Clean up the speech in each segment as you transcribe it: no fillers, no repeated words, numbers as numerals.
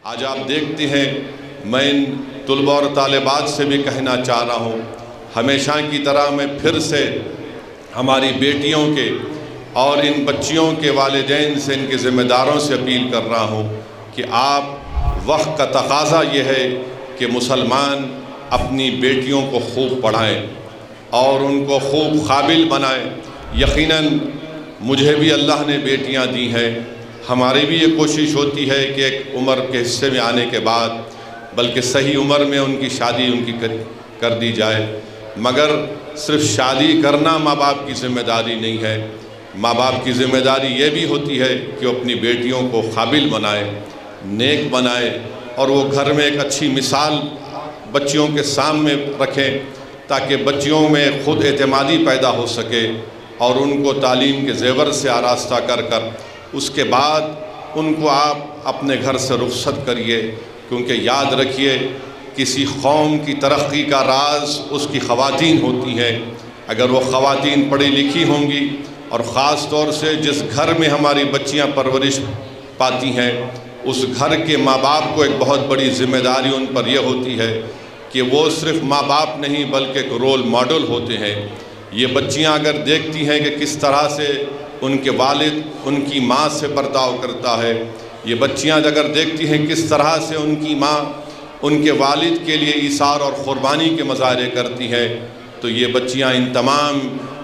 آج آپ دیکھتے ہیں، میں ان طلباء اور طالبات سے بھی کہنا چاہ رہا ہوں، ہمیشہ کی طرح میں پھر سے ہماری بیٹیوں کے اور ان بچیوں کے والدین سے، ان کے ذمہ داروں سے اپیل کر رہا ہوں کہ آپ، وقت کا تقاضا یہ ہے کہ مسلمان اپنی بیٹیوں کو خوب پڑھائیں اور ان کو خوب قابل بنائیں۔ یقیناً مجھے بھی اللہ نے بیٹیاں دی ہیں، ہماری بھی یہ کوشش ہوتی ہے کہ ایک عمر کے حصے میں آنے کے بعد بلکہ صحیح عمر میں ان کی شادی کر دی جائے، مگر صرف شادی کرنا ماں باپ کی ذمہ داری نہیں ہے۔ ماں باپ کی ذمہ داری یہ بھی ہوتی ہے کہ وہ اپنی بیٹیوں کو قابل بنائے، نیک بنائے، اور وہ گھر میں ایک اچھی مثال بچیوں کے سامنے رکھیں تاکہ بچیوں میں خود اعتمادی پیدا ہو سکے، اور ان کو تعلیم کے زیور سے آراستہ کر اس کے بعد ان کو آپ اپنے گھر سے رخصت کریے، کیونکہ یاد رکھیے کسی قوم کی ترقی کا راز اس کی خواتین ہوتی ہیں۔ اگر وہ خواتین پڑھی لکھی ہوں گی، اور خاص طور سے جس گھر میں ہماری بچیاں پرورش پاتی ہیں، اس گھر کے ماں باپ کو ایک بہت بڑی ذمہ داری ان پر یہ ہوتی ہے کہ وہ صرف ماں باپ نہیں بلکہ ایک رول ماڈل ہوتے ہیں۔ یہ بچیاں اگر دیکھتی ہیں کہ کس طرح سے ان کے والد ان کی ماں سے برتاؤ کرتا ہے، یہ بچیاں اگر دیکھتی ہیں کس طرح سے ان کی ماں ان کے والد کے لیے ایثار اور قربانی کے مظاہرے کرتی ہے، تو یہ بچیاں ان تمام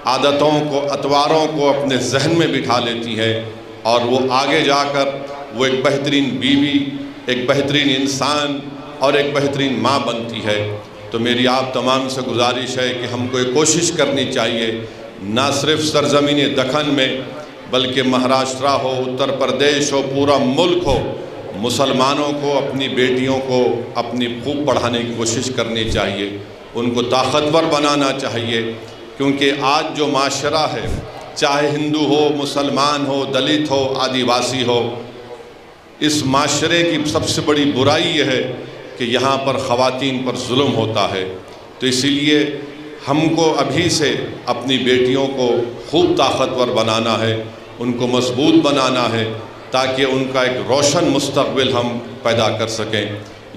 عادتوں کو، اطواروں کو اپنے ذہن میں بٹھا لیتی ہیں، اور وہ آگے جا کر وہ ایک بہترین بیوی، ایک بہترین انسان اور ایک بہترین ماں بنتی ہے۔ تو میری آپ تمام سے گزارش ہے کہ ہم کو یہ کوشش کرنی چاہیے، نہ صرف سرزمین دکن میں بلکہ مہاراشٹرا ہو، اتر پردیش ہو، پورا ملک ہو، مسلمانوں کو اپنی بیٹیوں کو اپنی خوب پڑھانے کی کوشش کرنی چاہیے، ان کو طاقتور بنانا چاہیے، کیونکہ آج جو معاشرہ ہے، چاہے ہندو ہو، مسلمان ہو، دلت ہو، آدیواسی ہو، اس معاشرے کی سب سے بڑی برائی یہ ہے کہ یہاں پر خواتین پر ظلم ہوتا ہے۔ تو اسی لیے ہم کو ابھی سے اپنی بیٹیوں کو خوب طاقتور بنانا ہے، ان کو مضبوط بنانا ہے، تاکہ ان کا ایک روشن مستقبل ہم پیدا کر سکیں۔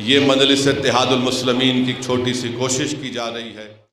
یہ مجلس اتحاد المسلمین کی چھوٹی سی کوشش کی جا رہی ہے۔